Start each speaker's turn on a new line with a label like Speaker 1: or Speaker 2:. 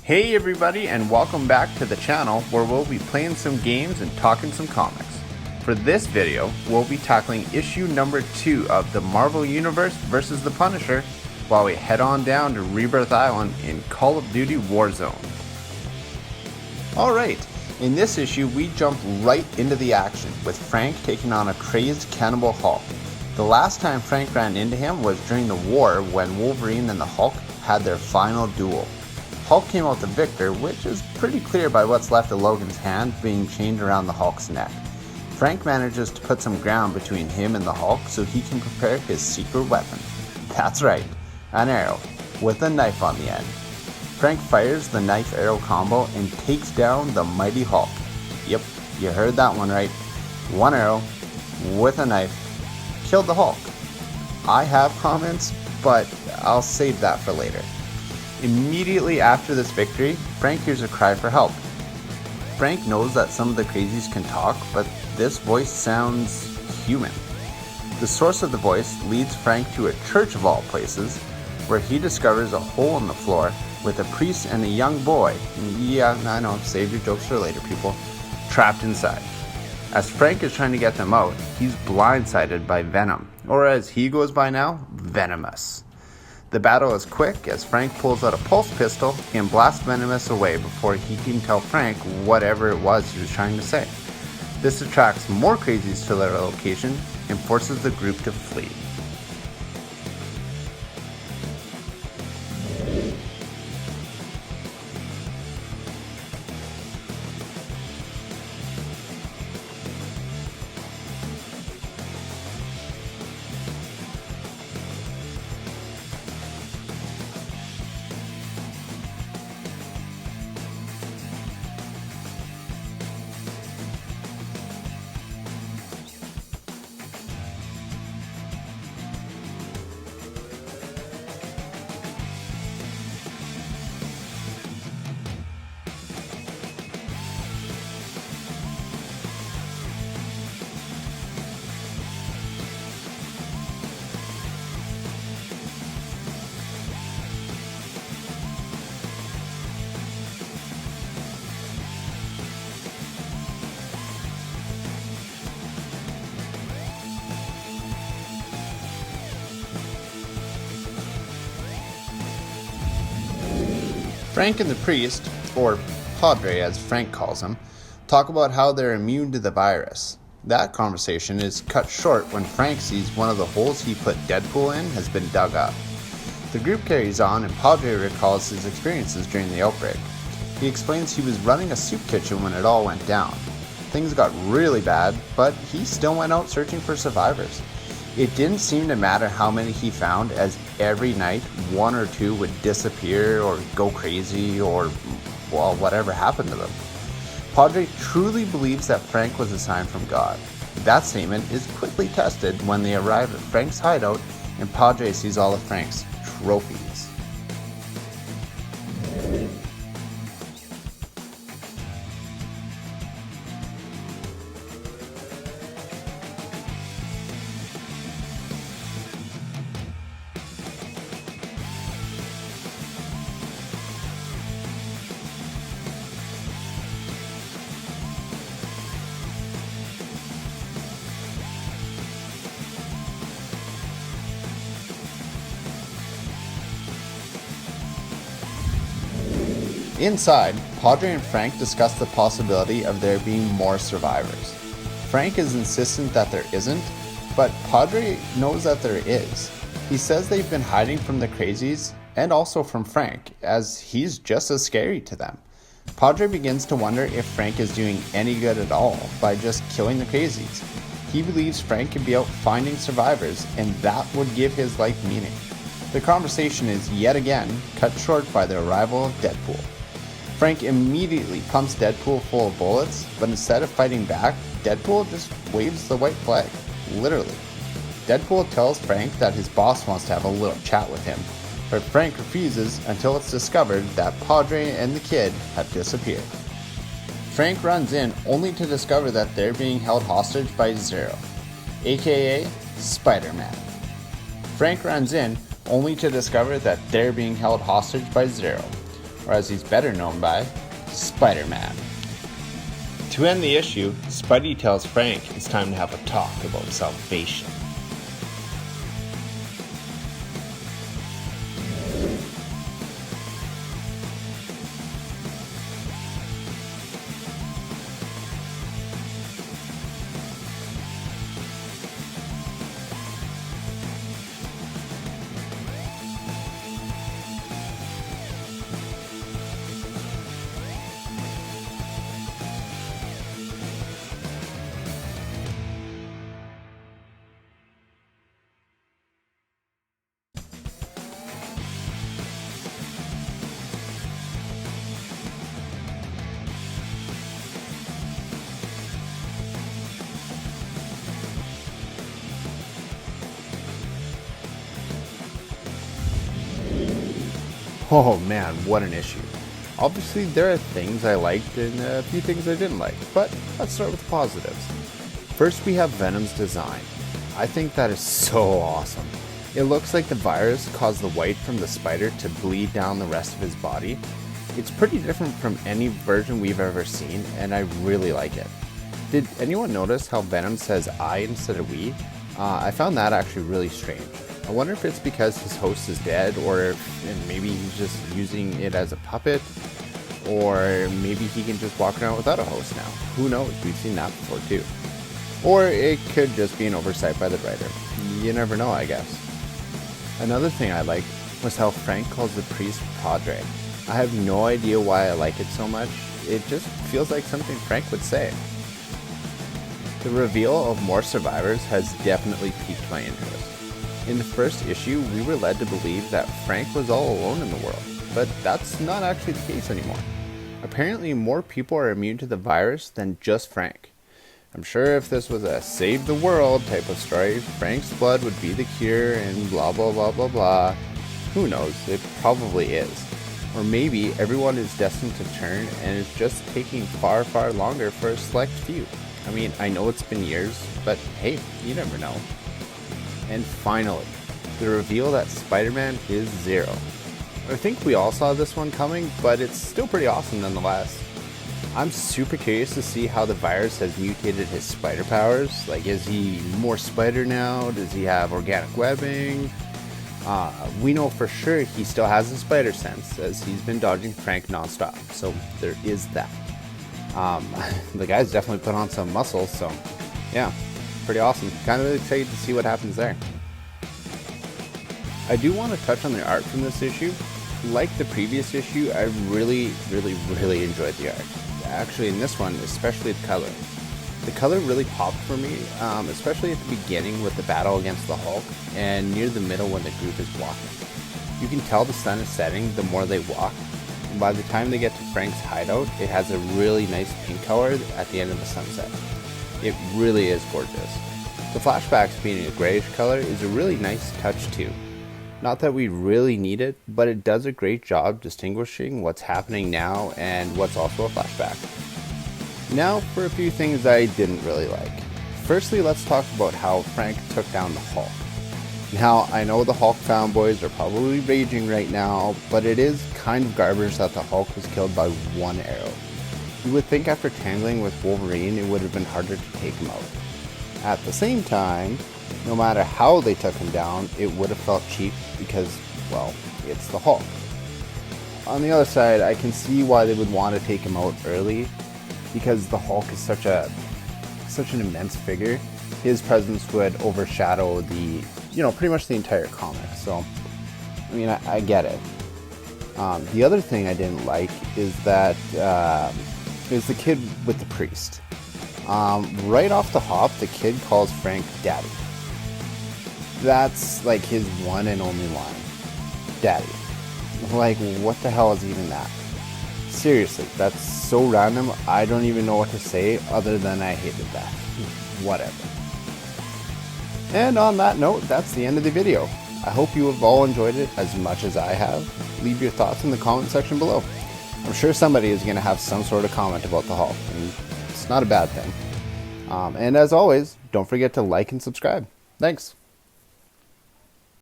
Speaker 1: Hey everybody, and welcome back to the channel where we'll be playing some games and talking some comics. For this video, we'll be tackling issue number 2 of the Marvel Universe vs. the Punisher while we head on down to Rebirth Island in Call of Duty Warzone. Alright, in this issue we jump right into the action with Frank taking on a crazed Cannibal Hulk. The last time Frank ran into him was during the war when Wolverine and the Hulk had their final duel. Hulk came out the victor, which is pretty clear by what's left of Logan's hand being chained around the Hulk's neck. Frank manages to put some ground between him and the Hulk so he can prepare his secret weapon. That's right, an arrow, with a knife on the end. Frank fires the knife-arrow combo and takes down the mighty Hulk. Yep, you heard that one right. One arrow, with a knife, killed the Hulk. I have comments, but I'll save that for later. Immediately after this victory, Frank hears a cry for help. Frank knows that some of the crazies can talk, but this voice sounds human. The source of the voice leads Frank to a church of all places, where he discovers a hole in the floor with a priest and a young boy, yeah, I know, save your jokes for later people, trapped inside. As Frank is trying to get them out, he's blindsided by Venom, or as he goes by now, Venomous. The battle is quick as Frank pulls out a pulse pistol and blasts Venomous away before he can tell Frank whatever it was he was trying to say. This attracts more crazies to their location and forces the group to flee. Frank and the priest, or Padre as Frank calls him, talk about how they're immune to the virus. That conversation is cut short when Frank sees one of the holes he put Deadpool in has been dug up. The group carries on and Padre recalls his experiences during the outbreak. He explains he was running a soup kitchen when it all went down. Things got really bad, but he still went out searching for survivors. It didn't seem to matter how many he found, as every night one or two would disappear or go crazy or, well, whatever happened to them. Padre truly believes that Frank was a sign from God. That statement is quickly tested when they arrive at Frank's hideout and Padre sees all of Frank's trophies. Inside, Padre and Frank discuss the possibility of there being more survivors. Frank is insistent that there isn't, but Padre knows that there is. He says they've been hiding from the crazies and also from Frank, as he's just as scary to them. Padre begins to wonder if Frank is doing any good at all by just killing the crazies. He believes Frank could be out finding survivors, and that would give his life meaning. The conversation is yet again cut short by the arrival of Deadpool. Frank immediately pumps Deadpool full of bullets, but instead of fighting back, Deadpool just waves the white flag, literally. Deadpool tells Frank that his boss wants to have a little chat with him, but Frank refuses until it's discovered that Padre and the kid have disappeared. Frank runs in only to discover that they're being held hostage by Zero, aka Spider-Man. Frank runs in only to discover that they're being held hostage by Zero, or as he's better known by, Spider-Man.
Speaker 2: To end the issue, Spidey tells Frank it's time to have a talk about salvation.
Speaker 1: Oh man, what an issue. Obviously there are things I liked and a few things I didn't like, but let's start with the positives. First we have Venom's design. I think that is so awesome. It looks like the virus caused the white from the spider to bleed down the rest of his body. It's pretty different from any version we've ever seen, and I really like it. Did anyone notice how Venom says I instead of we? I found that actually really strange. I wonder if it's because his host is dead, or if maybe he's just using it as a puppet, or maybe he can just walk around without a host now. Who knows? We've seen that before too. Or it could just be an oversight by the writer. You never know, I guess. Another thing I liked was how Frank calls the priest Padre. I have no idea why I like it so much. It just feels like something Frank would say. The reveal of more survivors has definitely piqued my interest. In the first issue, we were led to believe that Frank was all alone in the world, but that's not actually the case anymore. Apparently, more people are immune to the virus than just Frank. I'm sure if this was a save the world type of story, Frank's blood would be the cure and blah blah blah blah blah. Who knows, it probably is. Or maybe everyone is destined to turn and it's just taking far longer for a select few. I mean, I know it's been years, but hey, you never know. And finally, the reveal that Spider-Man is Zero. I think we all saw this one coming, but it's still pretty awesome nonetheless. I'm super curious to see how the virus has mutated his spider powers. Like, is he more spider now? Does he have organic webbing? We know for sure he still has a spider sense, as he's been dodging Frank nonstop, so there is that. The guy's definitely put on some muscle, so yeah. Pretty awesome. Kind of excited to see what happens there. I do want to touch on the art from this issue. Like the previous issue, I really enjoyed the art. Actually, in this one, especially the color. The color really popped for me, especially at the beginning with the battle against the Hulk, and near the middle when the group is walking. You can tell the sun is setting the more they walk, and by the time they get to Frank's hideout, it has a really nice pink color at the end of the sunset. It really is gorgeous. The flashbacks being a grayish color is a really nice touch too. Not that we really need it, but it does a great job distinguishing what's happening now and what's also a flashback. Now for a few things I didn't really like. Firstly, let's talk about how Frank took down the Hulk. Now, I know the Hulk fanboys are probably raging right now, but it is kind of garbage that the Hulk was killed by one arrow. You would think after tangling with Wolverine it would have been harder to take him out. At the same time, no matter how they took him down, it would have felt cheap because, well, it's the Hulk. On the other side, I can see why they would want to take him out early, because the Hulk is such an immense figure. His presence would overshadow pretty much the entire comic. So, I mean, I get it. The other thing I didn't like is that is the kid with the priest. Right off the hop, the kid calls Frank Daddy. That's like his one and only line. Daddy. Like, what the hell is even that? Seriously, that's so random, I don't even know what to say other than I hated that. Whatever. And on that note, that's the end of the video. I hope you have all enjoyed it as much as I have. Leave your thoughts in the comment section below. I'm sure somebody is going to have some sort of comment about the Hulk, and it's not a bad thing. And as always, don't forget to like and subscribe. Thanks.